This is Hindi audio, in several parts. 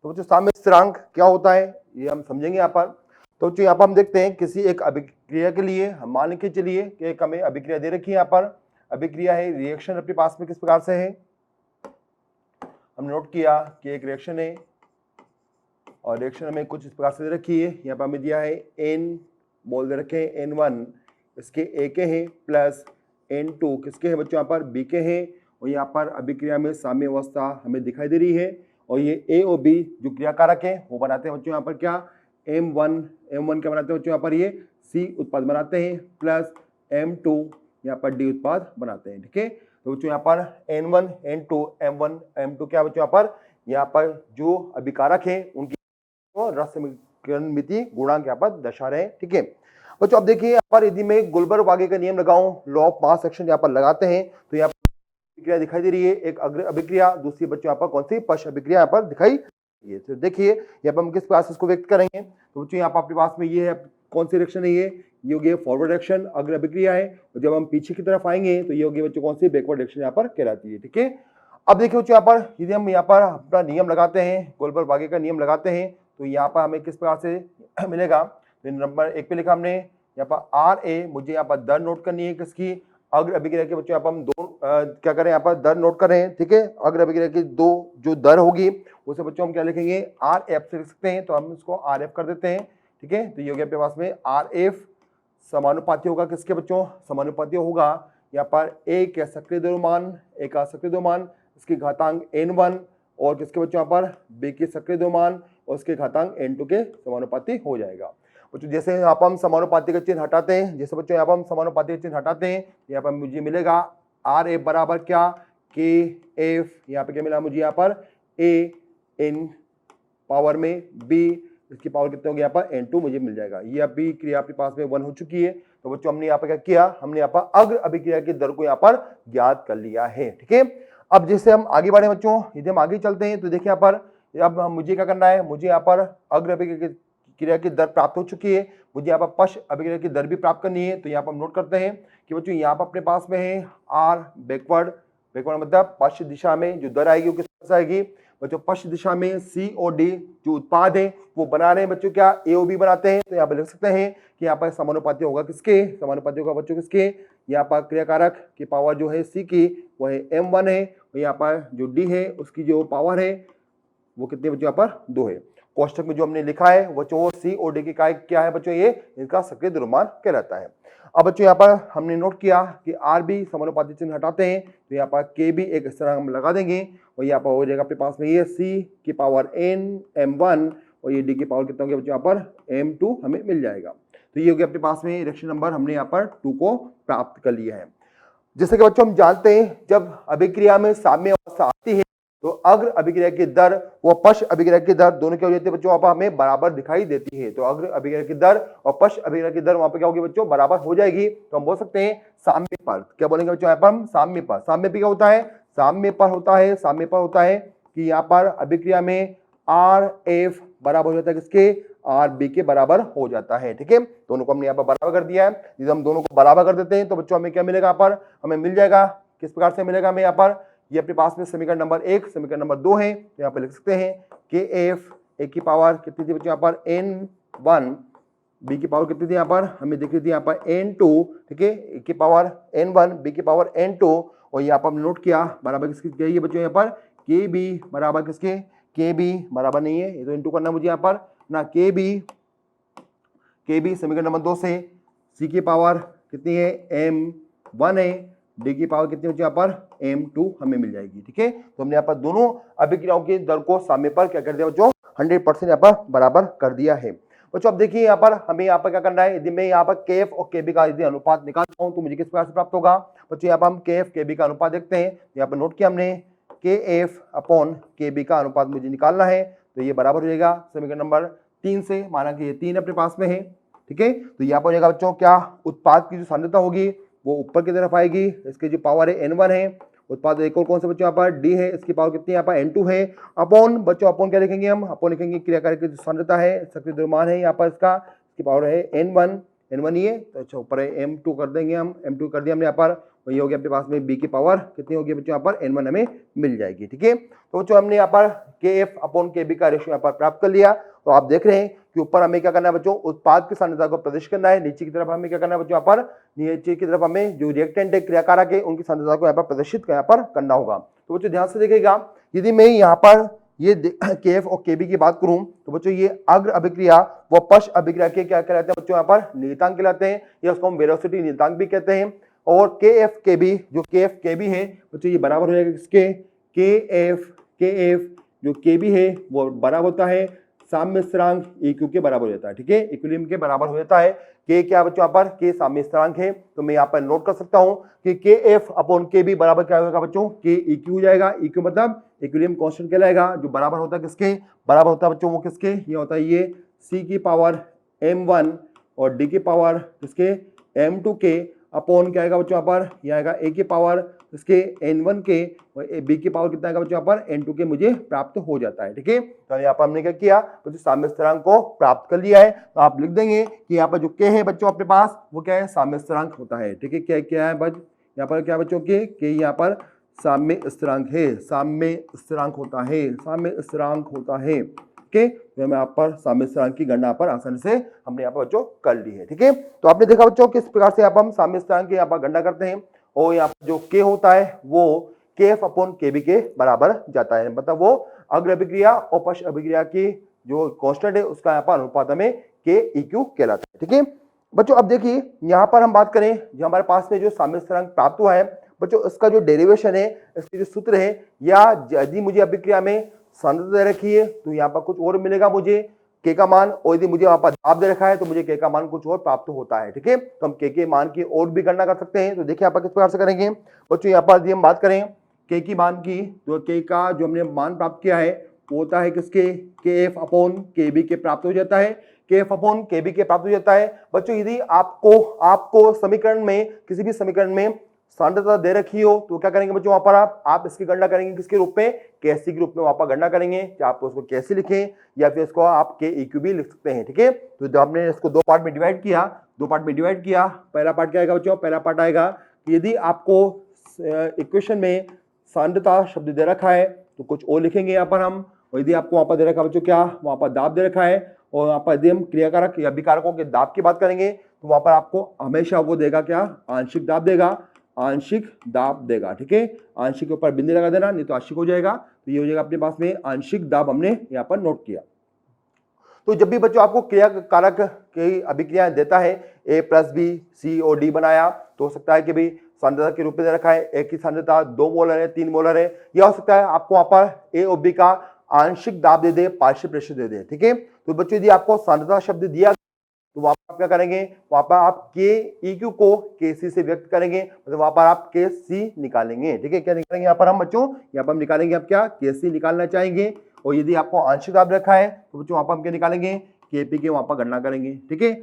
तो बच्चों साम्य स्थिरांक क्या होता है ये हम समझेंगे यहाँ पर। तो बच्चों यहाँ पर हम देखते हैं किसी एक अभिक्रिया के लिए हम मान के चलिए कि एक हमें अभिक्रिया दे रखी है। यहाँ पर अभिक्रिया है, रिएक्शन अपने पास में किस प्रकार से है, हमने नोट किया कि एक रिएक्शन है और रिएक्शन हमें कुछ इस प्रकार से दे रखी है। यहाँ पर हमें दिया है n मोल दे रखे हैं, N1 इसके A के हैं प्लस N2 किसके हैं बच्चों, यहाँ पर B के हैं। और यहाँ पर अभिक्रिया में साम्य अवस्था हमें दिखाई दे रही है और ये A और B जो क्रियाकारक है वो बनाते हैं बच्चों यहाँ पर क्या, M1 क्या बनाते हैं बच्चों यहाँ पर, ये C उत्पाद बनाते हैं प्लस M2 यहाँ पर D उत्पाद बनाते हैं। ठीक है, तो बच्चों यहाँ पर N1 N2 M1 M2 क्या बच्चों यहाँ पर जो अभिकारक है उनकी रस समीकरण गुणांक यहाँ पर दर्शा रहे हैं। ठीक है बच्चों, अब देखिए यहाँ पर यदि मैं गुलबर्ग-वागे का नियम लगाऊं, लॉ ऑफ मास एक्शन यहाँ पर लगाते हैं तो यहाँ पर अभिक्रिया दिखाई दे रही है, एक अग्र अभिक्रिया, दूसरी बच्चों यहाँ पर कौन सी, पश्च अभिक्रिया यहाँ पर दिखाई। ये तो देखिए यहाँ पर हम किस प्रकार से इसको व्यक्त करेंगे। तो बच्चों यहाँ पर अपने पास में ये है, कौन सी रिएक्शन है ये हो गया फॉरवर्ड रिएक्शन, अग्र अभिक्रिया है। और जब हम पीछे की तरफ आएंगे तो ये हो गया बच्चों कौन सी, बैकवर्ड रिएक्शन यहाँ पर कहलाती है। ठीक है, अब देखिए बच्चों यहाँ पर यदि हम यहाँ पर अपना नियम लगाते हैं, गोल्डबर्ग-वागे का नियम लगाते हैं तो यहाँ पर हमें किस प्रकार से मिलेगा। तो नंबर 1 पे लिखा हमने यहाँ पर RA, मुझे यहाँ पर दर नोट करनी है किसकी, अग्र अभिक्रिया के बच्चों यहाँ पर हम दो क्या करें, यहाँ पर दर नोट करें। ठीक है, अग्र अभिक्रिया की दो जो दर होगी उसे बच्चों हम क्या लिखेंगे, RF से लिख सकते हैं, तो हम इसको RF कर देते हैं। ठीक है, तो ये हो गया अपने पास में RF समानुपाती होगा किसके बच्चों, समानुपाती होगा यहाँ पर एक सक्रिय द्रव्यमान, एक असक्रिय द्रव्यमान, इसकी घातांक N1 और किसके बच्चों यहाँ पर B के सक्रिय द्रव्यमान और उसके घातांक N2 के समानुपाती हो जाएगा। बच्चों जैसे यहाँ पर हम समानुपाती का चिन्ह हटाते हैं, जैसे बच्चों यहाँ पर हम समानुपाती का चिन्ह हटाते हैं, यहाँ पर मुझे मिलेगा RF बराबर क्या, KF, यहाँ पे क्या मिला मुझे, यहाँ पर A इन पावर में B, इसकी पावर कितने होगी यहाँ पर N2 मुझे मिल जाएगा। ये अभी क्रिया आपके पास में 1 हो चुकी है। तो बच्चों हमने यहाँ पर क्या किया, हमने यहाँ पर अग्र अभिक्रिया की दर को यहाँ पर ज्ञात कर लिया है। ठीक है, अब जैसे हम आगे बढ़े बच्चों, यदि हम आगे चलते हैं तो देखिए यहाँ पर अब मुझे क्या करना है, मुझे यहाँ पर अग्र अभिक्रिया की दर प्राप्त हो चुकी है, मुझे यहाँ पर पश्च अभिक्रिया की दर भी प्राप्त करनी है। तो यहाँ पर हम नोट करते हैं कि बच्चों यहाँ पर अपने पास में है R बैकवर्ड मतलब पश्चिम दिशा में जो दर आएगी वो किस तरह से आएगी बच्चों, पश्चिम दिशा में C और D जो उत्पाद है वो बना रहे हैं बच्चों क्या, A और B बनाते हैं। तो यहाँ पर लिख सकते हैं कि यहाँ पर समानुपाती होगा किसके, समानुपाती होगा बच्चों किसके, यहाँ पर क्रियाकारक की पावर जो है C की वो है M1 है और यहाँ पर जो D है उसकी जो पावर है वो कितने बच्चों यहाँ पर 2 है। कोष्टक में जो हमने लिखा है बच्चों C और D की काय क्या है बच्चों, ये इनका सक्रिय द्रव्यमान कहलाता है। अब बच्चों यहाँ पर हमने नोट किया कि RB समानुपाती चिन्ह हटाते हैं तो यहाँ पर KB एक इस तरह हम लगा देंगे और यहाँ पर हो जाएगा अपने पास में ये C की पावर N M1 और ये D की पावर कितना हो गया बच्चों यहाँ पर M2 हमें मिल जाएगा। तो ये हो गया अपने पास में रिएक्शन नंबर हमने यहाँ पर 2 को प्राप्त कर लिया है। जैसे कि बच्चों हम जानते हैं जब अभिक्रिया में साम्य अवस्था आती है तो अग्र अभिक्रिया की दर व पश्च अभिक्रिया की दर दोनों क्या हो जाती है बच्चों, वहां पर हमें बराबर दिखाई देती है। तो अग्र अभिक्रिया की दर और पश्च अभिक्रिया की दर वहां पर क्या होगी बच्चों, बराबर हो जाएगी। तो हम बोल सकते हैं साम्य पर, क्या बोलेंगे बच्चों यहाँ पर हम, साम्य पर। साम्य पर क्या होता है, साम्य पर होता है, साम्य पर होता है कि यहाँ पर अभिक्रिया में RF बराबर हो जाता है किसके, RB के बराबर हो जाता है। ठीक है, दोनों को हमने यहाँ पर बराबर कर दिया है। यदि हम दोनों को बराबर कर देते हैं तो बच्चों हमें क्या मिलेगा, यहाँ पर हमें मिल जाएगा किस प्रकार से मिलेगा हमें, यहाँ पर ये अपने पास में समीकरण नंबर 1 समीकरण नंबर 2 है। तो यहाँ पर लिख सकते हैं KF एक की पावर कितनी थी बच्चों यहाँ पर N1, B की पावर कितनी थी यहाँ पर हमें दिख रही थी यहाँ पर N2। ठीक है, एक की पावर N1 B की पावर N2 और यहाँ पर हमने नोट किया बराबर किसकी चाहिए बच्चों यहाँ पर KB बराबर किसके, KB बराबर नहीं है ये तो इंटू करना मुझे यहाँ पर ना, KB समीकरण नंबर 2 से C की पावर कितनी है M1 है, D की पावर कितनी होती है यहाँ पर M2 हमें मिल जाएगी। ठीक है, तो हमने यहाँ पर दोनों अभिक्रियाओं की दर को साम्य पर क्या कर दिया बच्चों, 100% यहाँ पर बराबर कर दिया है। बच्चों अब देखिए यहाँ पर हमें यहाँ पर क्या करना है, यदि मैं यहाँ पर KF और KB का यदि अनुपात निकालता हूँ तो मुझे किस प्रकार से प्राप्त होगा बच्चों, यहाँ पर हम KF KB का अनुपात देखते हैं। यहाँ पर नोट किया हमने KF अपॉन KB का अनुपात मुझे निकालना है तो ये बराबर हो जाएगा समीकरण नंबर 3 से, माना कि ये 3 अपने पास में है। ठीक है, तो यहाँ पर हो जाएगा बच्चों क्या, उत्पाद की जो सांद्रता होगी वो ऊपर की तरफ आएगी, इसकी जो पावर है N1 है, उत्पाद एक और कौन से बच्चों यहाँ पर D है, इसकी पावर कितनी है यहाँ पर N2 है, अपॉन बच्चों अपॉन क्या लिखेंगे हम, अपॉन लिखेंगे क्रियाकारक की जो सांद्रता है सक्रिय द्रव्यमान है यहाँ पर इसका, इसकी पावर है N1 N1 ये, तो अच्छा ऊपर है M2 कर देंगे हम, M2 कर दिया हमने यहाँ पर, वही हो गया अपने पास में b की पावर कितनी होगी बच्चों यहाँ पर N1 हमें मिल जाएगी। ठीक है, तो बच्चों हमने यहाँ पर KF अपॉन KB का रेशियो यहाँ पर प्राप्त कर लिया। तो आप देख रहे हैं कि ऊपर हमें क्या करना है बच्चों, उत्पाद की सांद्रता को प्रदर्शित करना है, नीचे की तरफ हमें क्या करना है बच्चों, यहाँ पर नीचे की तरफ हमें जो रिएक्टेंट है, क्रियाकारक है, उनकी सांद्रता को यहाँ पर प्रदर्शित यहाँ पर करना होगा। तो बच्चों ध्यान से देखिएगा, यदि मैं यहाँ पर ये KF और KB की बात करूं तो बच्चों ये अग्र अभिक्रिया व पश्च अभिक्रिया के क्या कहलाते हैं बच्चों, यहाँ पर नियतांक कहलाते हैं, या उसको हम वेलोसिटी नियतांक भी कहते हैं। और KF KB, जो KF KB है बच्चों ये बराबर हो जाएगा किसके, KF जो KB है वो बराबर होता है साम्य स्थिरांक EQ के बराबर हो जाता है। ठीक है, इक्विलिब्रियम के बराबर हो जाता है। K क्या बच्चों यहाँ पर, K साम्य स्थिरांक है, तो मैं यहाँ पर नोट कर सकता हूँ कि KF अपॉन KB बराबर क्या होगा बच्चों, K EQ हो जाएगा। EQ मतलब इक्विलिब्रियम कांस्टेंट कहलाएगा, जो बराबर होता है किसके, बराबर होता है बच्चों वो किसके, ये होता है ये C की पावर M1 और D की पावर किसके M2 के अपॉन क्या आएगा बच्चों यहाँ पर, ये आएगा A की पावर इसके N1 के और B की पावर कितना आएगा बच्चों यहाँ पर N2 के मुझे प्राप्त हो जाता है। ठीक है, तो यहाँ पर हमने क्या किया, बच्चों साम्य स्थिरांक को प्राप्त कर लिया है। तो आप लिख देंगे कि यहाँ पर जो K है बच्चों अपने पास वो क्या है, साम्य स्थिरांक होता है। ठीक है, क्या क्या है बच्चों यहाँ पर, क्या बच्चों के यहाँ पर साम्य स्थिरांक है, साम्य स्थिरांक होता है, साम्य स्थिरांक होता है। ठीक, तो हमें यहाँ पर साम्य स्थिरांक की गणना पर आसानी से हमने यहाँ पर बच्चों कर ली है। ठीक है, तो आपने देखा बच्चों किस प्रकार से यहाँ पर हम साम्य स्थिरांक की यहाँ पर गणना करते हैं, और यहाँ पर जो K होता है वो KF अपॉन KB के बराबर जाता है, मतलब वो अग्र अभिक्रिया और पश्च अभिक्रिया की जो कांस्टेंट है उसका यहाँ पर अनुपात में K EQ कहलाता है। ठीक है बच्चों, अब देखिए यहाँ पर हम बात करें जो हमारे पास में जो साम्य स्थिरांक प्राप्त हुआ है बच्चों, इसका जो डेरिवेशन है, इसके जो सूत्र है, या यदि मुझे अभिक्रिया में सांद्रता दे रखी है तो यहाँ पर कुछ और मिलेगा मुझे K का मान, और यदि मुझे वहां पर दाब दे रखा है तो मुझे K का मान कुछ और प्राप्त होता है। ठीक है, तो हम K के मान की और भी गणना कर सकते हैं। तो देखिए यहाँ पर किस प्रकार से करेंगे बच्चों, यहाँ पर यदि हम बात करें K की मान की, तो K का जो हमने मान प्राप्त किया है वो होता है किसके, KF अपॉन KB के प्राप्त हो जाता है, KF अपॉन KB के प्राप्त हो जाता है। बच्चों यदि आपको समीकरण में, किसी भी समीकरण में सांद्रता दे रखी हो तो क्या करेंगे बच्चों, वहां पर आप इसकी गणना करेंगे किसके रूप में, KC के रूप में वहां पर गणना करेंगे, चाहे आप उसको KC लिखें या फिर इसको आप K EQ भी लिख सकते हैं। ठीक है, तो जब आपने इसको दो पार्ट में डिवाइड किया, पहला पार्ट क्या आएगा बच्चों, पहला पार्ट आएगा कि यदि आपको इक्वेशन में सांद्रता शब्द दे रखा है तो कुछ और लिखेंगे यहाँ पर हम, और यदि आपको वहां पर दे रखा है बच्चों क्या, वहां पर दाब दे रखा है, और वहां पर यदि हम क्रियाकारक या अभिकारकों के दाब की बात करेंगे तो वहां पर आपको हमेशा वो देगा क्या, आंशिक दाब देगा, आंशिक दाब देगा। ठीक है, आंशिक के ऊपर बिंदु लगा देना, नहीं तो आंशिक हो जाएगा, तो ये हो जाएगा अपने पास में आंशिक दाब, हमने यहाँ पर नोट किया। तो जब भी बच्चों आपको क्रिया कारक की अभिक्रिया देता है, A प्लस B C और D बनाया, तो हो सकता है कि भाई सांद्रता के रूप में दे रखा है, एक की सांद्रता 2 मोलर है, 3 मोलर है, या हो सकता है आपको वहां पर A और B का आंशिक दाब दे दे, पार्शियल प्रेशर दे दे। ठीक है, तो बच्चों यदि आपको सांद्रता शब्द दिया तो वहां पर आप क्या करेंगे, वहां पर आप K EQ को KC से व्यक्त करेंगे, मतलब वहां पर आप KC निकालेंगे। ठीक है, क्या निकालेंगे यहाँ पर हम बच्चों, यहाँ पर हम निकालेंगे, आप क्या KC निकालना चाहेंगे, और यदि आपको आंशिक दाब रखा है तो बच्चों वहां पर हम क्या निकालेंगे, KP के वहां पर गणना करेंगे। ठीक है,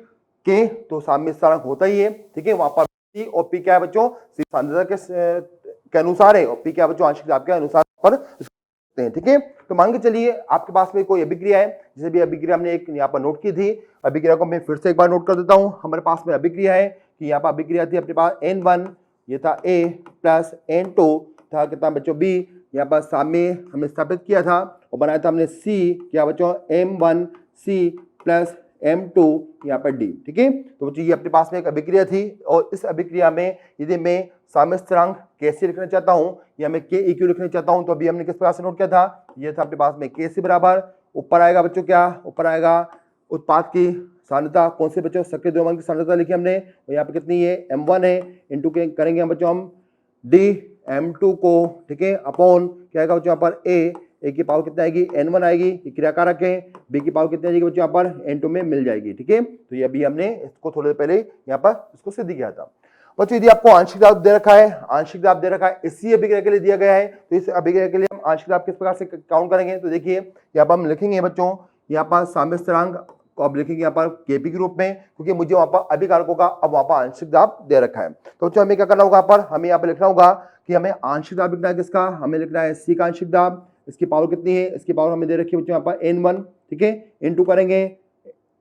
K तो साम्य स्थिरांक होता ही है। ठीक है, वहां पर C और P क्या है बच्चों, C सांद्रता के अनुसार है, और P क्या बच्चों आंशिक दाब के अनुसार पर। ठीक है, तो मान के चलिए आपके पास में कोई अभिक्रिया है, जैसे भी अभिक्रिया हमने एक यहाँ पर नोट की थी, अभिक्रिया को मैं फिर से एक बार नोट कर देता हूं। हमारे पास में अभिक्रिया है कि यहाँ पर अभिक्रिया थी अपने पास N1, ये था A प्लस N2 था कितना बच्चों B, यहाँ पर साम्य हमने स्थापित किया था और बनाया था हमने C, क्या बच्चों M1 C प्लस M2 यहाँ पर D। ठीक है, तो बच्चों ये अपने पास में एक अभिक्रिया थी, और इस अभिक्रिया में यदि मैं साम्य स्थिरांक कैसे लिखना चाहता हूं या मैं K EQ लिखना चाहता हूं, तो अभी हमने किस प्रकार से नोट किया था, ये था अपने पास में KC बराबर, ऊपर आएगा बच्चों क्या, ऊपर आएगा उत्पाद की सांद्रता, कौन से बच्चों, सक्रिय द्रव्यमान की सांद्रता लिखी हमने, और यहाँ पे कितनी है M1 है, इंटू के करेंगे हम बच्चों हम D M2 को। ठीक है, अपॉन क्या आएगा बच्चों यहाँ पर A की पावर कितना आएगी, N1 आएगी, ये क्रियाकारक है, B की पावर कितनी आएगी बच्चों यहाँ पर N2 में मिल जाएगी। ठीक है, तो ये अभी हमने इसको थोड़ी देर पहले यहाँ पर इसको सिद्ध किया था। बच्चों यदि आपको आंशिक दाब दे रखा है, आंशिक दाब दे रखा है, इसी अभिक्रिया के लिए दिया गया है, तो इस अभिक्रिया के लिए हम आंशिक दाब किस प्रकार से काउंट करेंगे, तो देखिए यहाँ पर हम लिखेंगे बच्चों, यहाँ पर साम्य स्थिरांक को अब लिखेंगे यहाँ पर KP के रूप में, क्योंकि मुझे वहां पर अभिकारकों का अब वहां पर आंशिक दाब दे रखा है। तो बच्चों हमें क्या करना होगा, पर हमें यहाँ पर लिखना होगा कि हमें आंशिक दाब लिखना है किसका, हमें लिखना है C का आंशिक दाब, इसकी पावर कितनी है, इसकी पावर हमें दे रखी है बच्चों यहाँ पर N1। ठीक है, इंटू करेंगे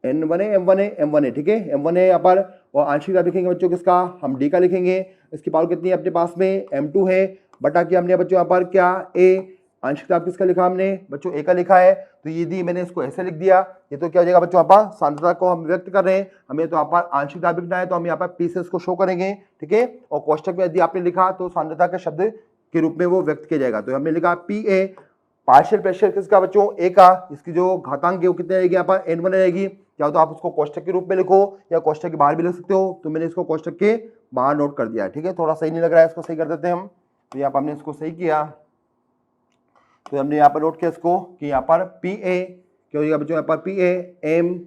N1 है, M1 है, M1 है, ठीक है, M1 है यहाँ पर। और आंशिक दाब लिखेंगे बच्चों किसका, हम D का लिखेंगे। इसकी पावर कितनी है अपने पास में, M2 है, बटा किया हमने बच्चों यहाँ पर क्या, A। आंशिक दाब किसका लिखा हमने बच्चों, A का लिखा है, तो यदि मैंने इसको ऐसे लिख दिया, ये तो क्या हो जाएगा बच्चों, यहाँ पर सांद्रता को हम व्यक्त कर रहे हैं, हमें तो यहाँ पर आंशिक दाब लिखना है, तो हम यहाँ पर P से इसको शो करेंगे, ठीक है। और कोष्टक में यदि आपने लिखा तो सांद्रता के शब्द के रूप में वो व्यक्त किया जाएगा। तो हमने लिखा PA, पार्शियल प्रेशर किसका बच्चों, ए का, इसकी जो घातांक है वो कितने रहेगी यहाँ पर, N1 रहेगी। या तो आप उसको कोष्टक के रूप में लिखो या कोष्टक के बाहर भी लिख सकते हो, तो मैंने इसको कोष्टक के बाहर नोट कर दिया है, ठीक है। थोड़ा सही नहीं लग रहा है, इसको सही कर देते हैं हम। तो यहाँ पर हमने इसको सही किया, तो हमने यहाँ पर नोट किया इसको कि यहाँ पर PA क्या हो जाएगा बच्चों, यहाँ पर PA M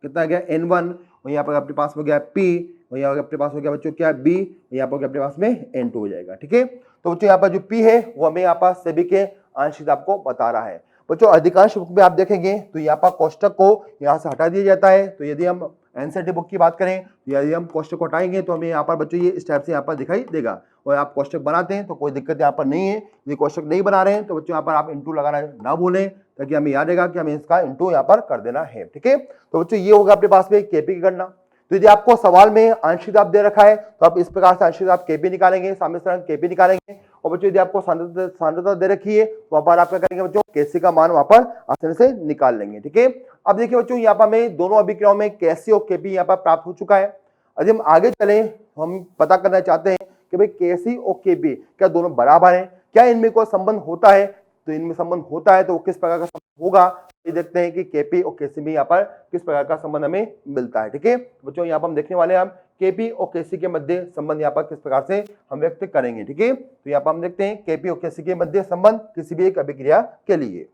कितना गया N1, और यहाँ पर अपने पास हो गया P, और यहाँ अपने पास हो गया बच्चों क्या B, यहाँ पर अपने पास में N2 हो जाएगा, ठीक है। तो बच्चों यहाँ पर जो P है वो हमें यहाँ पर सभी के आंशिक दाब को बता रहा है। बच्चों अधिकांश बुक में आप देखेंगे तो यहाँ पर कोष्टक को यहाँ से हटा दिया जाता है। तो यदि हम एनसीईआरटी बुक की बात करें, यदि हम कोष्टक को हटाएंगे तो हमें यहाँ पर बच्चों ये इस टाइप से यहाँ पर दिखाई देगा। और आप कोष्टक बनाते हैं तो कोई दिक्कत यहाँ पर नहीं है। यदि कोष्टक नहीं बना रहे हैं तो बच्चों यहाँ पर आप इंटू लगाना ना भूलें, ताकि हमें याद रहेगा कि हमें इसका इंटू यहाँ पर कर देना है, ठीक है। तो बच्चों ये होगा अपने पास में केपी की गणना। तो यदि आपको सवाल में आंशिक दाब दे रखा है तो आप इस प्रकार से आंशिक दाब केपी निकालेंगे, सामने से केपी निकालेंगे। और बच्चों यदि आपको सांद्रता दे रखी है तो वहां पर आप क्या करेंगे बच्चों, केसी का मान वहां पर आसानी से निकाल लेंगे, ठीक है। अब देखिए बच्चों यहाँ पर हमें दोनों अभिक्रियाओं में केसी और केपी यहाँ पर प्राप्त हो चुका है। यदि हम आगे चले, हम पता करना चाहते हैं कि भाई केसी और केपी क्या दोनों बराबर हैं, क्या इनमें कोई संबंध होता है। तो इनमें संबंध होता है तो वो किस प्रकार का संबंध होगा, ये देखते हैं कि केपी और केसी में यहाँ पर किस प्रकार का संबंध हमें मिलता है, ठीक है। बच्चों यहाँ पर हम देखने वाले हैं हम केपी और केसी के मध्य संबंध यहाँ पर किस प्रकार से हम व्यक्त करेंगे, ठीक है। तो यहाँ पर हम देखते हैं केपी और केसी के मध्य संबंध किसी भी एक अभिक्रिया के लिए।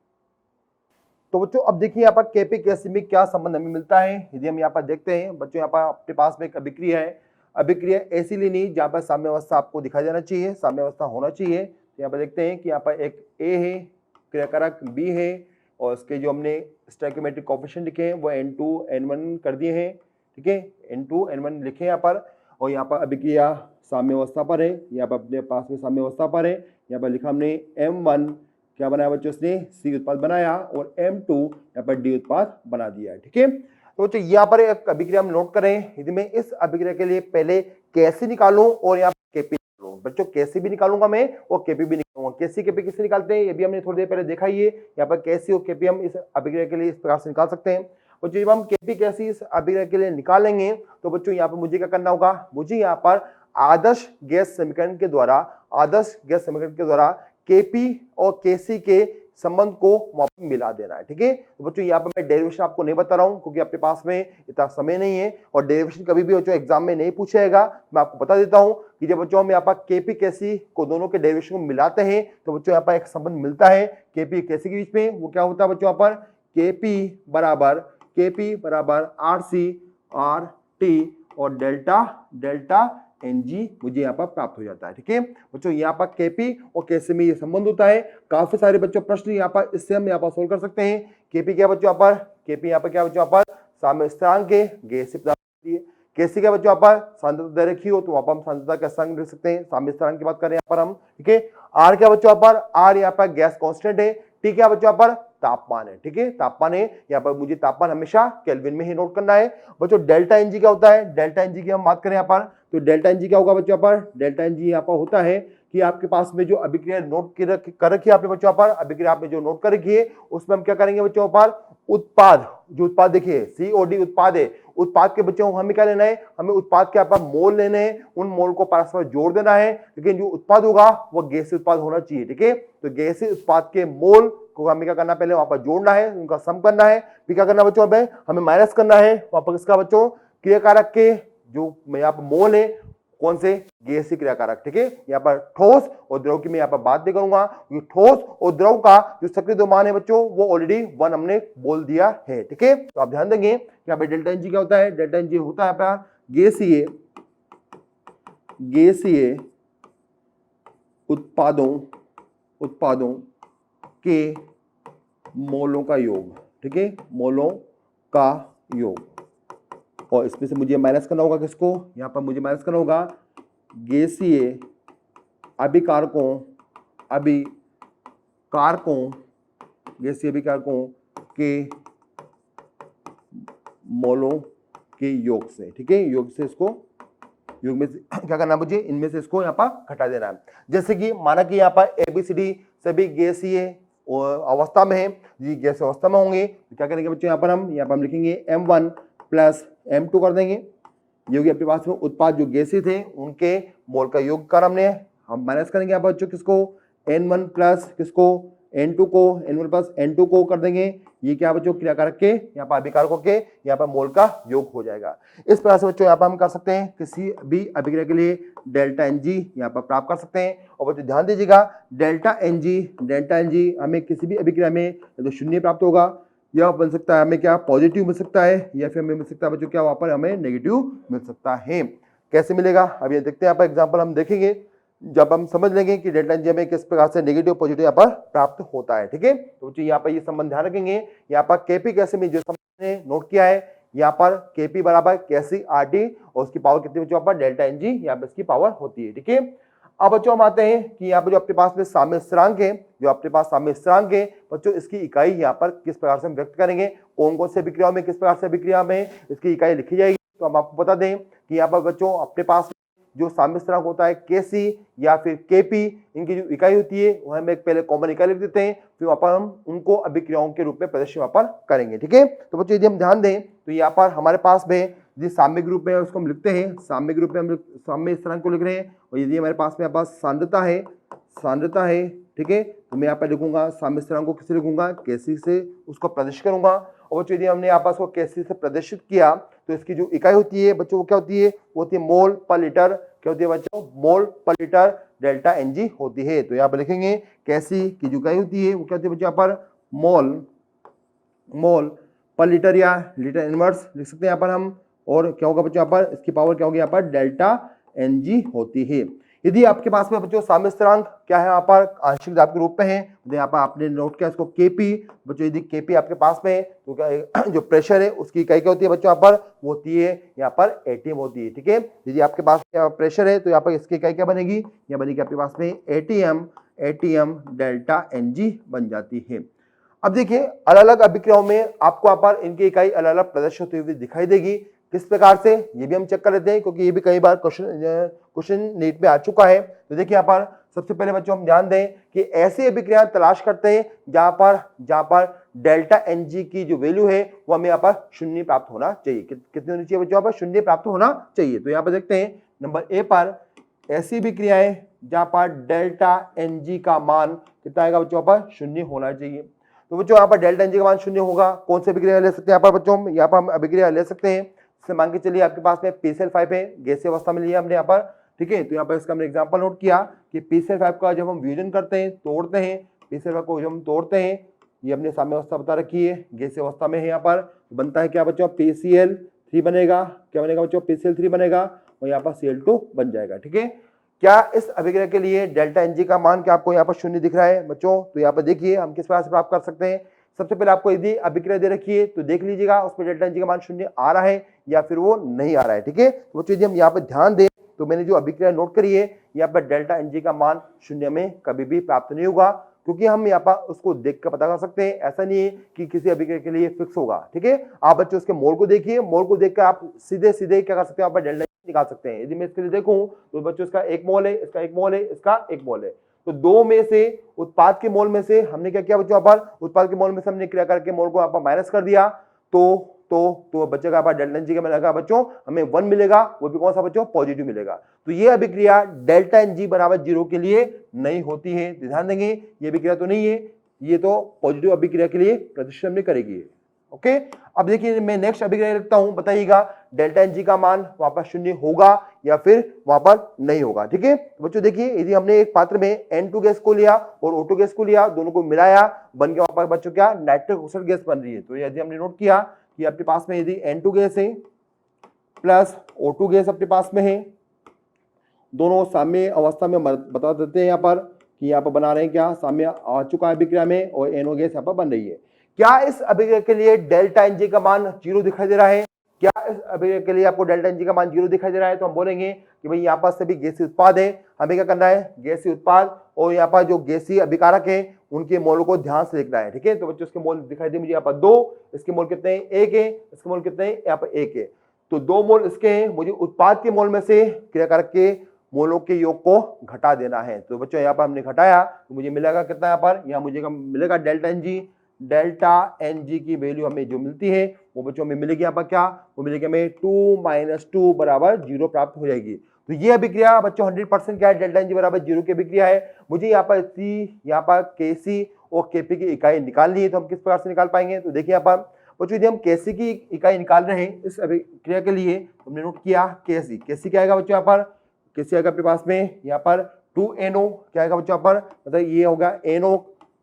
तो बच्चों अब देखिए यहाँ पर केपी केसी में क्या संबंध हमें मिलता है। यदि हम यहाँ पर देखते हैं बच्चों, यहाँ पर आपके पास में एक अभिक्रिया है, अभिक्रिया ऐसी लेनी जहाँ पर साम्य अवस्था आपको दिखाई देना चाहिए, साम्य अवस्था होना चाहिए। तो यहाँ पर देखते हैं कि यहाँ पर एक ए है, क्रियाकारक बी है, और इसके जो हमने स्टोइकियोमेट्रिक कोएफिशिएंट लिखे हैं वो N2 N1 कर दिए हैं, ठीक है। N2 N1 लिखे यहाँ पर, और यहाँ पर अभिक्रिया साम्य अवस्था पर है, यहाँ पर अपने पास में साम्य अवस्था पर है। यहाँ पर लिखा हमने M1 क्या बनाया बच्चों, उसने C उत्पाद बनाया, और M2 यहाँ पर D उत्पाद बना दिया है, ठीक है। तो बच्चों यहाँ पर एक अभिक्रिया हम नोट करें। यदि मैं इस अभिक्रिया के लिए पहले कैसे निकालूं और यहाँ पर केपी निकालूं, बच्चों कैसे भी निकालूंगा मैं और केपी भी निकालूंगा। कैसी केपी किससे निकालते हैं ये भी हमने थोड़ी देर पहले देखा ही है। यहाँ पर कैसी और केपी हम इस अभिक्रिया के लिए इस प्रकार से निकाल सकते हैं। बच्चों जब हम केपी कैसी इस अभिक्रिया के लिए निकालेंगे तो बच्चों यहाँ पर मुझे क्या करना होगा, मुझे यहाँ पर आदर्श गैस समीकरण के द्वारा केपी और केसी के संबंध को वहां पर मिला देना है, ठीक है। तो बच्चों यहाँ पर मैं डेरिवेशन आपको नहीं बता रहा हूँ क्योंकि अपने पास में इतना समय नहीं है, और डेरिवेशन कभी भी बच्चों एग्जाम में नहीं पूछा जाएगा। मैं आपको बता देता हूँ कि जब बच्चों हम यहाँ पर केपी केसी को दोनों के डेरिवेशन को मिलाते हैं तो बच्चों यहाँ पर एक संबंध मिलता है केपी केसी के बीच में। वो क्या होता है बच्चों, यहाँ पर केपी बराबर RC RT और डेल्टा NG मुझे यहाँ पर प्राप्त हो जाता है, ठीक है। बच्चों यहाँ पर केपी और केसी में ये संबंध होता है। काफी सारे बच्चों प्रश्न यहाँ पर इससे हम यहाँ पर सोल्व कर सकते हैं। केपी क्या बच्चों यहाँ पर, केपी यहाँ पर क्या बच्चों यहाँ पर साम्य स्थिरांक के गैसीय पदार्थ होती है। केसी क्या बच्चों यहाँ पर सांद्रता दे रखी हो तो वहां पर हम सांद्रता का संग लिख सकते हैं, साम्य स्थिरांक की बात करें यहाँ पर हम, ठीक है। आर क्या बच्चों यहाँ पर, आर यहाँ पर गैस कॉन्स्टेंट है। टी क्या बच्चों यहाँ पर तापमान है, ठीक है, तापमान है। यहाँ पर मुझे तापमान हमेशा केल्विन में ही नोट करना है। बच्चों डेल्टा एनजी क्या होता है, डेल्टा एनजी की हम बात करें यहाँ पर तो डेल्टा एनजी क्या होगा बच्चों यहाँ पर, डेल्टा एनजी यहाँ पर होता है कि आपके पास में जो अभिक्रिया नोट कर रखी है आपने बच्चों यहाँ पर, अभिक्रिया आपने जो नोट कर रखी है उसमें हम क्या करेंगे बच्चों यहाँ पर, उत्पाद, जो उत्पाद देखिए COD उत्पाद है, उत्पाद के बच्चों हमें क्या लेना है, हमें उत्पाद के यहाँ पर मोल लेने हैं, उन मोल को परस्पर जोड़ देना है। लेकिन जो उत्पाद होगा वो गैसीय उत्पाद होना चाहिए, ठीक है। तो गैसीय उत्पाद के मोल को हमें क्या करना, पहले वहां पर जोड़ना है, उनका सम करना है, फिर क्या करना बच्चों हमें माइनस करना है वहां पर किसका बच्चों, क्रियाकारक के जो यहाँ पर मोल है, कौन से, गैसीय क्रियाकारक, ठीक है। यहाँ पर ठोस और द्रव की मैं यहाँ पर बात नहीं करूंगा, ठोस और द्रव का जो सक्रिय द्रव्यमान है बच्चों वो ऑलरेडी 1 हमने बोल दिया है, ठीक है। तो आप ध्यान देंगे कि यहाँ पर डेल्टा एनजी क्या होता है, डेल्टा एनजी होता है यहाँ पर गैसीय उत्पादों के मोलों का योग, ठीक है, मोलों का योग। और इसमें से मुझे माइनस करना होगा किसको, यहां पर मुझे माइनस करना होगा गैसीय गैसीय अभिकारकों के मोलों के योग से, ठीक है, योग से इसको, योग में से क्या करना है मुझे, इनमें से इसको यहाँ पर घटा देना है। जैसे कि माना कि यहाँ पर ABCD सभी गैसीय अवस्था में है, जी गैस अवस्था में होंगे, तो क्या करेंगे बच्चों, यहाँ पर हम लिखेंगे M1 प्लस M2 कर देंगे। ये होगी अपने पास में उत्पाद जो गैसीय थे उनके मोल का योग कर हमने, हम माइनस करेंगे यहाँ पर बच्चों किसको, N1 प्लस किसको, N2 को, N1 प्लस N2 को कर देंगे। ये क्या बच्चों, क्रियाकारक के यहाँ पर अभिकारकों के यहाँ पर मोल का योग हो जाएगा। इस प्रकार से बच्चों यहाँ पर हम कर सकते हैं किसी भी अभिक्रिया के लिए डेल्टा NG यहाँ पर प्राप्त कर सकते हैं। और बच्चों ध्यान दीजिएगा, डेल्टा NG हमें किसी भी अभिक्रिया में तो शून्य प्राप्त होगा, यह बन सकता है हमें क्या, पॉजिटिव मिल सकता है, या फिर हमें मिल सकता है बच्चों क्या, वहां पर हमें नेगेटिव मिल सकता है। कैसे मिलेगा, अब ये देखते हैं, यहाँ पर एग्जाम्पल हम देखेंगे जब हम समझ लेंगे कि डेल्टा NG में किस प्रकार से नेगेटिव पॉजिटिव यहाँ पर प्राप्त होता है। ठीक है, तो यहाँ पर ये संबंध ध्यान रखेंगे। यहाँ पर केपी कैसे में जो हमने नोट किया है, यहाँ पर केपी बराबर कैसी RT और उसकी पावर कितनी बच्चों, यहाँ पर डेल्टा NG यहाँ पर इसकी पावर होती है। ठीक है, अब बच्चों हम आते हैं कि यहाँ पर जो अपने पास में साम्य स्थिरांक है, जो अपने पास साम्य स्थिरांक है बच्चों, इसकी इकाई यहाँ पर किस प्रकार से हम व्यक्त करेंगे, कौन कौन से अभिक्रियाओं में किस प्रकार से अभिक्रिया में इसकी इकाई लिखी जाएगी। तो हम आपको बता दें कि यहाँ पर बच्चों अपने पास जो साम्य स्थिरांक होता है केसी या फिर केपी, इनकी जो इकाई होती है वह हम एक पहले कॉमन इकाई लिख देते हैं, फिर वहां पर हम उनको अभिक्रियाओं के रूप में प्रदर्शित वहां पर करेंगे। ठीक है, तो बच्चों यदि हम ध्यान दें तो यहाँ पर हमारे पास में जिस साम्यिक रूप में उसको हम लिखते हैं, साम्यिक रूप में हम साम्य स्थिरांक को लिख रहे हैं, और यदि हमारे पास में यहाँ पास सांद्रता है, ठीक है, तो मैं यहाँ पर लिखूंगा साम्य स्थिरांक को किससे लिखूंगा, केसी से उसको प्रदर्शित करूंगा। और बच्चों यदि हमने यहाँ पर उसको केसी से प्रदर्शित किया तो इसकी जो इकाई होती है बच्चों वो क्या होती है, वो होती है मोल पर लीटर। क्या होती है बच्चों, मोल पर लीटर डेल्टा NG होती है। तो यहाँ पर लिखेंगे कैसी की जो इकाई होती है वो क्या होती है बच्चों, यहाँ पर मोल पर लीटर या लीटर इनवर्स लिख सकते हैं यहाँ पर हम। और क्या होगा बच्चों, यहाँ पर इसकी पावर क्या होगी, यहाँ पर डेल्टा NG होती है। यदि आपके पास में बच्चों साम्य स्थिरांक क्या है, यहाँ पर आंशिक दाब के रूप में है, तो यहाँ पर आपने नोट किया इसको केपी। बच्चों यदि केपी आपके पास में है तो क्या जो प्रेशर है उसकी इकाई क्या होती है बच्चों, यहाँ पर वो होती है यहाँ पर ATM होती है। ठीक है, यदि आपके पास प्रेशर है तो यहाँ पर इसकी इकाई क्या बनेगी, यहाँ बनेगी आपके पास में ATM डेल्टा NG बन जाती है। अब देखिए अलग अलग अभिक्रियाओं में आपको यहाँ पर इनकी इकाई अलग अलग प्रदर्शित होती हुई दिखाई देगी। किस प्रकार से ये भी हम चेक कर लेते हैं, क्योंकि ये भी कई बार क्वेश्चन नीट में आ चुका है। तो देखिए यहाँ पर सबसे पहले बच्चों हम ध्यान दें कि ऐसी अभिक्रिया तलाश करते हैं जहां पर डेल्टा NG की जो वैल्यू है वो हमें यहाँ पर शून्य प्राप्त होना चाहिए। कितनी होनी चाहिए बच्चों, यहाँ पर शून्य प्राप्त होना चाहिए। तो यहाँ पर देखते हैं नंबर ए पर ऐसी अभिक्रियाएं जहां पर डेल्टा NG का मान कितना आएगा बच्चों, यहाँ पर शून्य होना चाहिए। तो बच्चों यहाँ पर डेल्टा NG का मान शून्य होगा, कौन सी अभिक्रिया ले सकते हैं यहाँ पर बच्चों, यहाँ पर हम अभिक्रिया ले सकते हैं, मान के चलिए आपके पास में PCl5 है, गैसीय अवस्था में लिया हमने यहाँ पर। ठीक है, तो यहाँ पर इसका हमने एग्जांपल नोट किया कि PCl5 का जब हम वियोजन करते हैं, तोड़ते हैं, PCl5 को जब हम तोड़ते हैं, ये हमने साम्य अवस्था बता रखी है, गैसीय अवस्था में है, यहाँ पर बनता है क्या बच्चों, PCl3 बनेगा। क्या बनेगा बच्चों, PCl3 बनेगा, और यहाँ पर Cl2 बन जाएगा। ठीक है, क्या इस अभिक्रिया के लिए डेल्टा NG का मान क्या आपको यहाँ पर शून्य दिख रहा है बच्चों, तो यहाँ पर देखिए हम किस प्रकार से प्राप्त कर सकते हैं। सबसे पहले आपको यदि अभिक्रिया दे रखी है तो देख लीजिएगा उसमें डेल्टा NG का मान शून्य आ रहा है या फिर वो नहीं आ रहा है। ठीक है, तो बच्चों यदि हम यहाँ पर ध्यान दें तो मैंने जो अभिक्रिया नोट करी है यहाँ पर डेल्टा NG का मान शून्य में कभी भी प्राप्त नहीं होगा, क्योंकि हम यहाँ पर उसको देख कर पता कर सकते हैं। ऐसा नहीं है कि किसी अभिक्रिया के लिए फिक्स होगा। ठीक है, आप बच्चों उसके मोल को देखिए, मोल को देखकर आप सीधे क्या कर सकते हैं, यहाँ पर डेल्टा निकाल सकते हैं। यदि मैं इसके लिए देखूं तो बच्चों इसका 1 मोल है, इसका 1 मोल है, इसका 1 मोल है, तो दो में से उत्पाद के मोल में से हमने क्या किया बच्चों, यहाँ पर उत्पाद के मोल में से हमने क्रिया करके मोल को यहाँ पर माइनस कर दिया, तो बच्चेगा यहाँ पर डेल्टा NG का मिलेगा बच्चों हमें 1 मिलेगा, वो भी कौन सा बच्चों, पॉजिटिव मिलेगा। तो ये अभिक्रिया डेल्टा NG बराबर 0 के लिए नहीं होती है, ध्यान देंगे ये अभिक्रिया तो नहीं है, ये तो पॉजिटिव अभिक्रिया के लिए प्रदर्शित हमने करेगी। ओके, अब देखिए मैं नेक्स्ट अभिक्रिया लिखता हूं, बताइएगा डेल्टा NG का मान वहां पर शून्य होगा या फिर वहां पर नहीं होगा। ठीक है, तो बच्चों देखिए यदि हमने एक पात्र में N2 गैस को लिया और O2 गैस को लिया, दोनों को मिलाया, बन के वहां पर बच्चों क्या नाइट्रिक ऑक्साइड गैस बन रही है। तो यदि हमने नोट किया कि आपके पास में यदि N2 गैस है प्लस O2 गैस अपने पास में है, दोनों साम्य अवस्था में बता देते हैं यहाँ पर कि यहाँ पर बना रहे हैं क्या, साम्य आ चुका है अभिक्रिया में और NO गैस यहाँ पर बन रही है। क्या इस अभिक्रिया के लिए डेल्टा NG का मान 0 दिखाई दे रहा है, क्या इस अभिक्रिया के लिए आपको डेल्टा एनजी का मान 0 दिखाई दे रहा है? तो हम बोलेंगे कि भाई यहाँ पर सभी गैसीय उत्पाद है, हमें क्या करना है, गैसीय उत्पाद और यहाँ पर जो गैसीय अभिकारक है उनके मोल को ध्यान से लिखना है। ठीक है, तो बच्चों इसके मोल दिखाई दे मुझे यहाँ पर 2, इसके मोल कितने हैं, 1 है, इसके मोल कितने हैं, यहाँ पर 1 है। तो 2 मोल इसके हैं, मुझे उत्पाद के मोल में से क्रियाकारक के मोलों के योग को घटा देना है। तो बच्चों यहाँ पर हमने घटाया तो मुझे मिलेगा कितना, यहाँ पर यहाँ मुझे मिलेगा डेल्टा एनजी। डेल्टा एनजी की वैल्यू हमें जो मिलती है वो बच्चों में मिलेगी यहाँ पर क्या, वो मिलेगी हमें 2 - 2 बराबर 0 प्राप्त हो जाएगी। तो ये अभिक्रिया बच्चों 100% क्या है, डेल्टा एनजी बराबर 0 की अभिक्रिया है। मुझे यहाँ पर सी, यहाँ पर केसी और केपी की इकाई निकालनी है, तो हम किस प्रकार से निकाल पाएंगे? तो देखिए यहाँ पर बच्चों यदि हम केसी की इकाई निकाल रहे हैं इस अभिक्रिया के लिए, हमने नोट किया केसी। केसी क्या आएगा बच्चों यहाँ पर, केसी आएगा अपने पास में यहाँ पर 2NO, क्या आएगा बच्चों यहाँ पर, मतलब ये होगा NO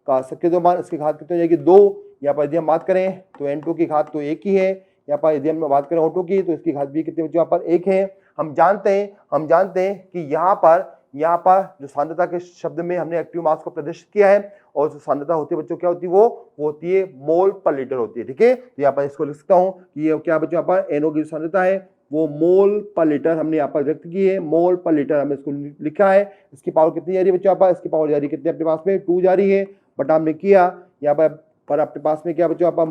का सके मान, इसकी घात कितनी हो जाएगी 2। यहाँ पर यदि हम बात करें तो N2 की घात तो 1 ही है। यहाँ पर यदि हम बात करें O2 की तो इसकी घात भी कितनी बच्चों यहाँ पर 1 है। हम जानते हैं कि यहाँ पर जो सांद्रता के शब्द में हमने एक्टिव मास को प्रदर्शित किया है, और जो सांद्रता होती है बच्चों क्या होती है, वो होती है मोल पर लीटर होती है। ठीक है, तो यहाँ पर इसको लिख सकता हूँ कि ये क्या बच्चों यहाँ पर NO की सांद्रता है वो मोल पर लीटर हमने यहाँ पर व्यक्त की है, मोल पर लीटर हमने इसको लिखा है। इसकी पावर कितनी जा रही है बच्चों यहाँ पर, इसकी पावर जा रही है कितनी अपने पास में 2 जा रही है, बट हमने किया यहाँ पर अपने पास में क्या बच्चों यहाँ पर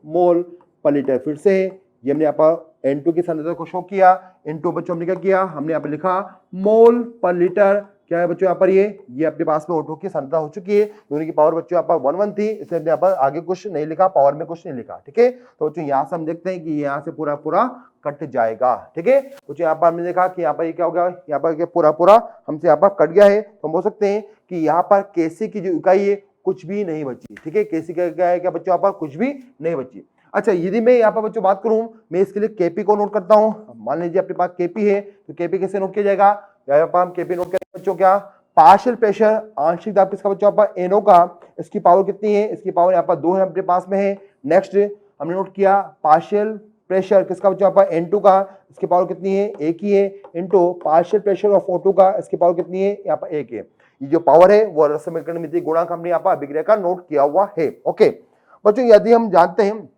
मोल पर लीटर। फिर से ये हमने यहाँ पर N2 की सांद्रता को शो किया, N2 बच्चों हमने क्या किया, हमने यहाँ पर लिखा मोल पर लीटर। क्या है बच्चों यहाँ पर, ये अपने पास में O2 की सांद्रता हो चुकी है, दोनों की पावर बच्चों यहाँ पर 1 थी, इसलिए यहाँ पर आगे कुछ नहीं लिखा, पावर में कुछ नहीं लिखा। ठीक है, तो बच्चों यहाँ से हम देखते हैं कि यहाँ से पूरा कट जाएगा। ठीक है, बच्चों यहाँ पर हमने देखा कि यहाँ पर ये क्या हो गया, यहाँ पर पूरा हमसे यहाँ पर कट गया है। तो हम बोल सकते हैं कि यहाँ पर केसी की जो इकाई है कुछ भी नहीं बची। ठीक है, केसी का क्या है, क्या बच्चों यहाँ पर कुछ भी नहीं बची। अच्छा, यदि मैं यहाँ पर बच्चों बात करूं, मैं इसके लिए केपी को नोट करता हूं। मान लीजिए अपने पास केपी है, तो केपी कैसे नोट किया जाएगा, यहाँ पर हम केपी नोट करेंगे बच्चों, क्या पार्शियल प्रेशर, आंशिक दाब किसका बच्चों यहाँ पर NO का, इसकी पावर कितनी है, इसकी पावर यहाँ पर 2 है अपने पास में है। नेक्स्ट हमने नोट किया पार्शियल प्रेशर किसका बच्चों यहाँ पर N2 का, इसकी पावर कितनी है, 1 ही है, into partial pressure of O2 का, इसकी पावर कितनी है, यहाँ पर 1 है। ये जो पावर है वो रसमीकरण गुणांक हमने यहाँ पर अभिक्रिया का नोट किया हुआ है। ओके बच्चों, यदि हम जानते हैं,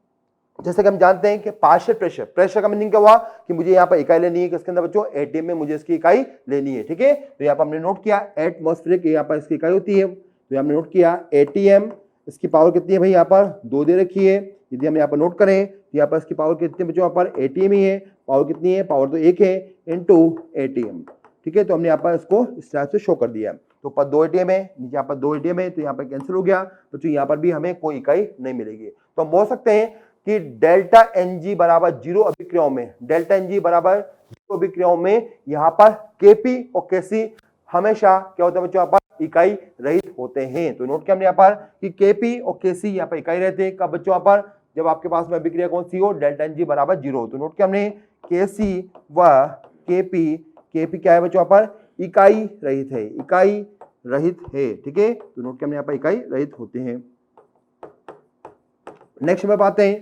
जैसे कि हम जानते हैं कि पार्शियल प्रेशर का मीनिंग क्या हुआ कि मुझे यहाँ पर इकाई लेनी है, किसके अंदर बच्चों, एटीएम में मुझे इसकी इकाई लेनी है। ठीक है, तो यहाँ पर हमने नोट किया एटमॉस्फेरिक, यहाँ पर इसकी इकाई होती है, तो हमने नोट किया एटीएम, इसकी पावर कितनी है भाई, यहाँ पर 2 दे रखी है। यदि हम यहाँ पर नोट करें तो यहाँ पर इसकी पावर कितनी बच्चों, यहाँ पर एटीएम ही है, पावर कितनी है, पावर तो 1 है, इनटू एटीएम। ठीक है, तो हमने यहाँ पर इसको इस तरह से शो कर दिया। तो ऊपर 2 एटीएम है, नीचे यहाँ पर 2 एटीएम है, तो यहाँ पर कैंसिल हो गया, तो यहाँ पर भी हमें कोई इकाई नहीं मिलेगी। तो हम बोल सकते हैं कि डेल्टा एनजी बराबर 0 अभिक्रियाओं में, डेल्टा एनजी बराबर 0 अभिक्रियाओं में यहाँ पर केपी और केसी हमेशा क्या होता है बच्चों, यहाँ पर इकाई रहित होते हैं। तो नोट किया हमने यहाँ पर कि केपी और केसी यहाँ पर इकाई रहते हैं, कब बच्चों, यहाँ पर जब आपके पास में अभिक्रिया कौन सी हो, डेल्टा एनजी बराबर 0। तो नोट किया हमने केसी व केपी, केपी क्या है बच्चों, यहाँ पर इकाई रहित है, इकाई रहित है। ठीक है, तो नोट किया हमने यहाँ पर इकाई रहित होते हैं। नेक्स्ट में बात है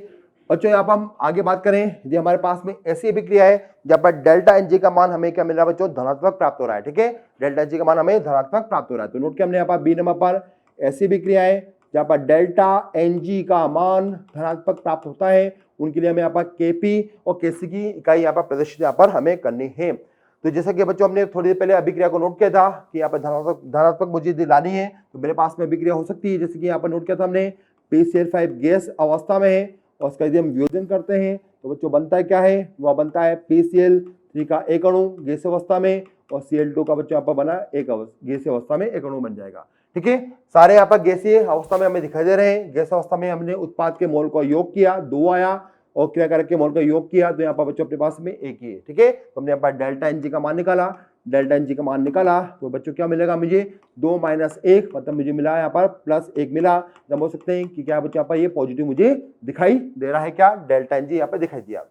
बच्चों, यहाँ पर हम आगे बात करें, यदि हमारे पास में ऐसी अभिक्रिया है जहाँ पर डेल्टा एनजी का मान हमें क्या मिल रहा है बच्चों, धनात्मक प्राप्त हो रहा है। ठीक है, डेल्टा एनजी का मान हमें धनात्मक प्राप्त हो रहा है। तो नोट किया हमने यहाँ पर बी नंबर पर ऐसी अभिक्रिया है जहाँ पर डेल्टा एनजी का मान धनात्मक प्राप्त होता है, उनके लिए हमें यहाँ पर केपी और केसी की इकाई यहाँ पर प्रदर्शित यहाँ पर हमें करनी है। तो जैसा कि बच्चों हमने थोड़ी देर पहले अभिक्रिया को नोट किया था कि यहाँ पर धनात्मक मुझे लानी है, तो मेरे पास में अभिक्रिया हो सकती है, जैसे कि यहाँ पर नोट किया था हमने PCl5 गैस अवस्था में है, और उसका यदि हम वियोजन करते हैं तो बच्चों बनता है क्या है, वह बनता है PCl3 का एक अणु गैस अवस्था में, और Cl2 का बच्चों यहाँ पर बना एक गैसीय अवस्था में एक अणु बन जाएगा। ठीक है, सारे यहाँ पर गैसीय अवस्था में हमें दिखाई दे रहे हैं। गैस अवस्था में हमने उत्पाद के मोल का योग किया, 2 आया, और क्रियाकारक के मोल का योग किया, तो यहाँ पर बच्चों अपने पास में 1 ही है। ठीक है, तो हमने यहाँ पर डेल्टा एनजी का मान निकाला, डेल्टा एनजी का मान निकाला, तो बच्चों क्या मिलेगा मुझे, 2 - 1, मतलब मुझे मिला यहाँ पर +1 मिला। जब बोल सकते हैं कि क्या बच्चों यहाँ पर ये पॉजिटिव मुझे दिखाई दे रहा है, क्या डेल्टा एनजी यहाँ पर दिखाई दिया।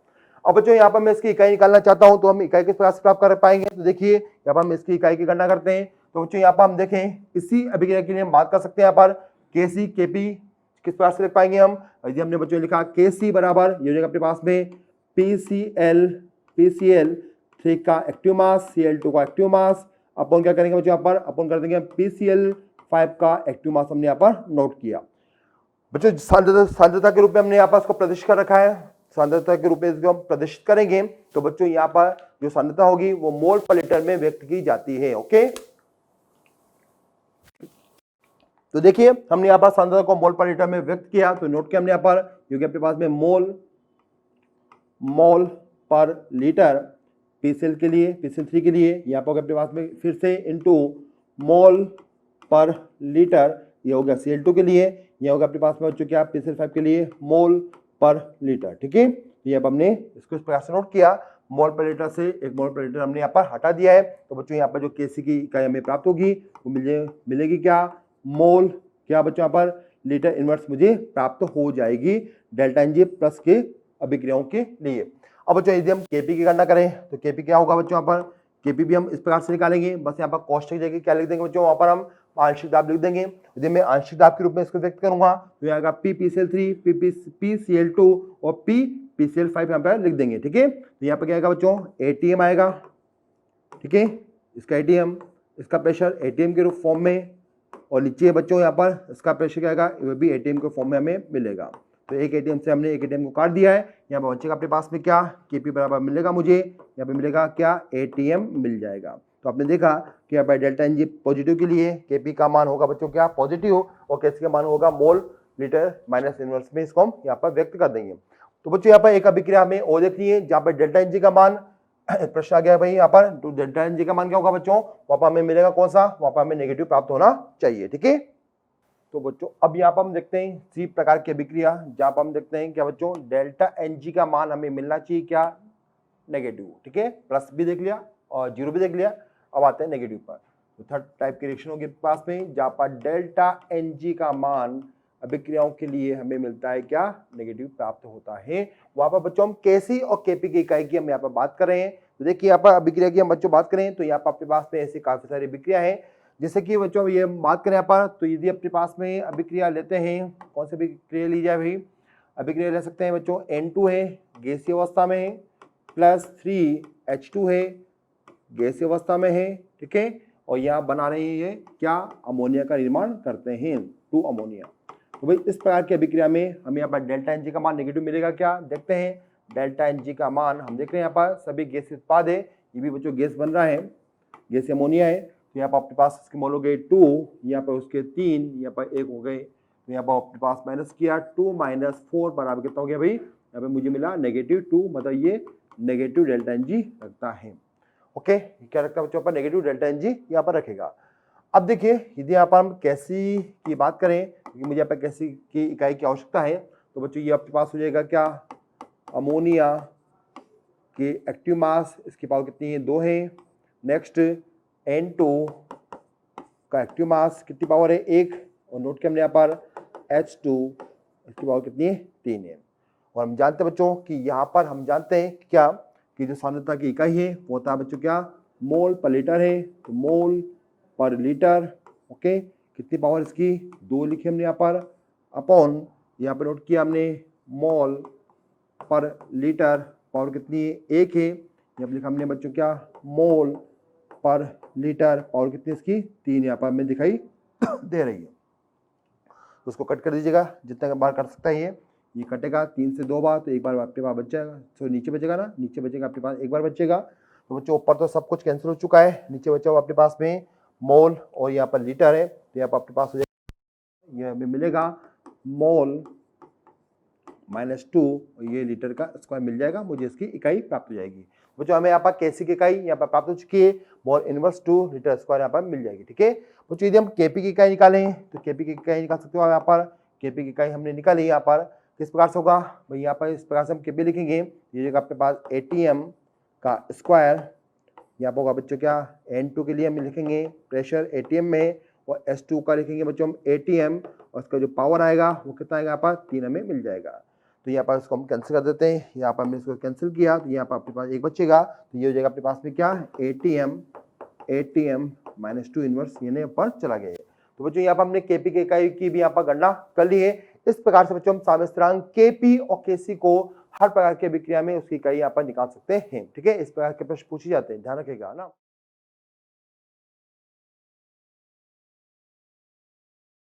अब बच्चों यहाँ पर मैं इसकी इकाई निकालना चाहता हूँ, तो हम इकाई किस प्रकार से प्राप्त कर पाएंगे, तो देखिए यहाँ पर हम इसकी इकाई की गणना करते हैं। तो बच्चों यहाँ पर हम देखें, इसी अभिक्रिया के लिए हम बात कर सकते हैं, यहाँ पर केसी केपी किस प्रकार से लिख पाएंगे हम, यदि हमने बच्चों लिखा केसी बराबर, ये हो जाएगा अपने पास में PCl3 का एक्टिव मास, Cl2 का एक्टिव मास, अपन क्या करेंगे बच्चों यहाँ पर, अपन कर देंगे PCl5 का एक्टिव मास हमने यहाँ पर नोट किया। बच्चों सांद्रता के रूप में हमने यहाँ पर इसको प्रदर्शित कर रखा है। सांद्रता के रूप में इसको हम प्रदर्शित करेंगे तो बच्चों यहाँ पर जो सांद्रता होगी वो मोल पर लीटर में व्यक्त की जाती है। ओके, तो देखिए हमने यहाँ पर सांद्रता को मोल पर लीटर में व्यक्त किया, तो नोट किया हमने यहाँ पर, क्योंकि अपने पास में मोल पर लीटर PCl के लिए, PCl3 के लिए यहाँ पर अपने पास में फिर से इनटू मोल पर लीटर, ये होगा Cl2 के लिए, यह होगा अपने पास में बच्चों क्या PCl5 के लिए मोल पर लीटर। ठीक है, ये अब हमने इसको इस प्रकार से नोट किया, मोल पर लीटर से एक मोल पर लीटर हमने यहाँ पर हटा दिया है, तो बच्चों यहाँ पर जो Kc की इकाई हमें प्राप्त होगी वो मिलेगी क्या, मोल क्या बच्चों यहाँ पर लीटर इनवर्स मुझे प्राप्त हो जाएगी डेल्टा Ng प्लस के अभिक्रियाओं के लिए। अब बच्चों यदि हम Kp की गणना करें तो Kp क्या होगा बच्चों, यहाँ पर Kp भी हम इस प्रकार से निकालेंगे, बस यहाँ पर कॉस्ट की जगह क्या लिख देंगे बच्चों, वहां पर हम आंशिक दाब लिख देंगे। यदि मैं आंशिक दाब के रूप में इसको व्यक्त करूंगा तो यहाँ P PCl3 PCl2 और P PCl5 यहाँ पर लिख देंगे। ठीक है, तो यहाँ पर क्या आएगा बच्चों, ATM आएगा। ठीक है, इसका ATM, इसका प्रेशर ATM के रूप फॉर्म में, और नीचे बच्चों यहाँ पर इसका प्रेशर क्या आएगा, वो भी ATM के फॉर्म में हमें मिलेगा। तो एक ATM से हमने एक ATM को काट दिया है, यहाँ पर बच्चे का अपने पास में क्या Kp बराबर मिलेगा, मुझे यहाँ पे मिलेगा क्या ATM मिल जाएगा। तो आपने देखा कि यहाँ पर डेल्टा Ng पॉजिटिव के लिए Kp का मान होगा बच्चों क्या पॉजिटिव, और Kc का मान होगा मोल लीटर माइनस इनवर्स में, इसको हम यहाँ पर व्यक्त कर देंगे। तो बच्चों यहाँ पर एक अभिक्रिया हमें और देखनी है जहाँ पर डेल्टा Ng का मान प्रश्न आ गया भाई यहाँ पर, तो डेल्टा Ng का मान क्या होगा बच्चों, वहां पर हमें मिलेगा कौन सा, वहां पर हमें नेगेटिव प्राप्त होना चाहिए। ठीक है, तो बच्चों अब यहाँ पर हम देखते हैं सी प्रकार की अभिक्रिया, जहां पर हम देखते हैं क्या बच्चों, डेल्टा Ng का मान हमें मिलना चाहिए क्या, नेगेटिव। ठीक है, प्लस भी देख लिया और जीरो भी देख लिया, अब आते हैं नेगेटिव पर। तो थर्ड टाइप की रिएक्शन होगी पास में, जहां पर डेल्टा Ng का मान अभिक्रियाओं के लिए हमें मिलता है क्या, नेगेटिव प्राप्त होता है। वहां पर बच्चों हम Kc और Kp की इकाई की हम यहाँ पर बात कर रहे हैं। तो देखिए यहाँ पर अभिक्रिया की हम बच्चों बात करें तो यहाँ पर आपके पास में ऐसी काफी सारी अभिक्रिया है, जैसे कि बच्चों ये बात करें यहाँ पर, तो यदि अपने पास में अभिक्रिया लेते हैं, कौन सी अभिक्रिया ली जाए भाई, अभिक्रिया ले सकते हैं बच्चों N2 है गैसीय अवस्था में है, प्लस 3H2 है गैसीय अवस्था में है। ठीक है, और यहाँ बना रही है क्या, अमोनिया का निर्माण करते हैं, 2 अमोनिया। तो भाई इस प्रकार की अभिक्रिया में हमें यहाँ पर डेल्टा Ng का मान नेगेटिव मिलेगा क्या, देखते हैं। डेल्टा Ng का मान हम देख रहे हैं यहाँ पर सभी गैस उत्पाद है, ये भी बच्चों गैस बन रहा है, गैस अमोनिया है। तो यहाँ पर आपके पास इसके मोल हो गए 2, यहाँ पर उसके 3, यहाँ पर 1 हो गए, तो यहाँ पर आपके पास माइनस किया 2 माइनस 4 बराबर कितना हो गया भाई, यहाँ पे मुझे मिला -2, मतलब ये नेगेटिव डेल्टा Ng रखता है। ओके, क्या रखता है बच्चों पर, नेगेटिव डेल्टा Ng यहाँ पर रखेगा। अब देखिए यदि यहाँ पर हम Kc की बात करें, क्योंकि मुझे यहाँ पर Kc की इकाई की आवश्यकता है, तो बच्चों ये आपके पास हो जाएगा क्या, अमोनिया की एक्टिव मास, इसकी पावर कितनी है, 2 है। नेक्स्ट N2 का एक्टिव मास कितनी पावर है, 1, और नोट किया हमने यहाँ पर H2 इसकी पावर कितनी है, 3 है। और हम जानते हैं बच्चों कि यहाँ पर हम जानते हैं क्या, कि जो सांद्रता की इकाई है वो होता है बच्चों क्या, मोल पर लीटर है, तो मोल पर लीटर। ओके, कितनी पावर इसकी, 2 लिखी हमने यहाँ पर, अपॉन यहाँ पर नोट किया हमने मोल पर लीटर, पावर कितनी है, 1 है। यहाँ पर लिखा हमने बच्चों क्या, मोल पर लीटर, पावर कितनी इसकी, 3 यहाँ पर हमें दिखाई दे रही है। तो उसको कट कर दीजिएगा, जितना बार कर सकता है ये कटेगा 3 से 2 बार, तो एक बार आपके पास बच जाएगा, तो नीचे बचेगा ना, नीचे बचेगा आपके पास एक बार बचेगा। तो बच्चों ऊपर तो सब कुछ कैंसिल हो चुका है, नीचे बचा हुआ आपके पास में मोल और यहाँ पर लीटर है, तो यहाँ पर आपके पास हो जाएगा, ये हमें मिलेगा मोल -2, ये लीटर का स्क्वायर मिल जाएगा, मुझे इसकी इकाई प्राप्त हो जाएगी। बच्चों हमें यहाँ पर Kc की इकाई यहाँ पर प्राप्त हो चुकी है, मोल इनवर्स 2 लीटर स्क्वायर यहाँ पर मिल जाएगी। ठीक है बच्चों, यदि हम Kp की इकाई निकालें तो Kp की इकाई निकाल सकते हो यहाँ पर, Kp की इकाई हमने निकाली यहाँ पर, किस प्रकार से होगा भाई, यहाँ पर इस प्रकार से हम Kp लिखेंगे, ये जगह आपके पास ATM का स्क्वायर, यहाँ पर होगा बच्चों क्या, N2 के लिए हम लिखेंगे प्रेशर ATM में, और S2 का लिखेंगे बच्चों हम ATM, और इसका जो पावर आएगा वो कितना आएगा यहाँ पर, 3 हमें मिल जाएगा। तो यहाँ पर इसको हम कैंसिल कर देते हैं, यहाँ पर हमने इसको कैंसिल किया, तो यहाँ पर आपके पास एक बचेगा, तो ये हो जाएगा अपने पास में क्या, ATM -2 इनवर्स, ये ऊपर चला गया है। तो बच्चों यहाँ पर हमने Kp की इकाई की भी यहाँ पर गणना कर ली है। इस प्रकार से बच्चों हम साम्य स्थिरांक Kp और Kc को हर प्रकार की अभिक्रिया में उसकी इकाई यहाँ पर निकाल सकते हैं। ठीक है, इस प्रकार के प्रश्न पूछे जाते हैं, ध्यान रखिएगा ना।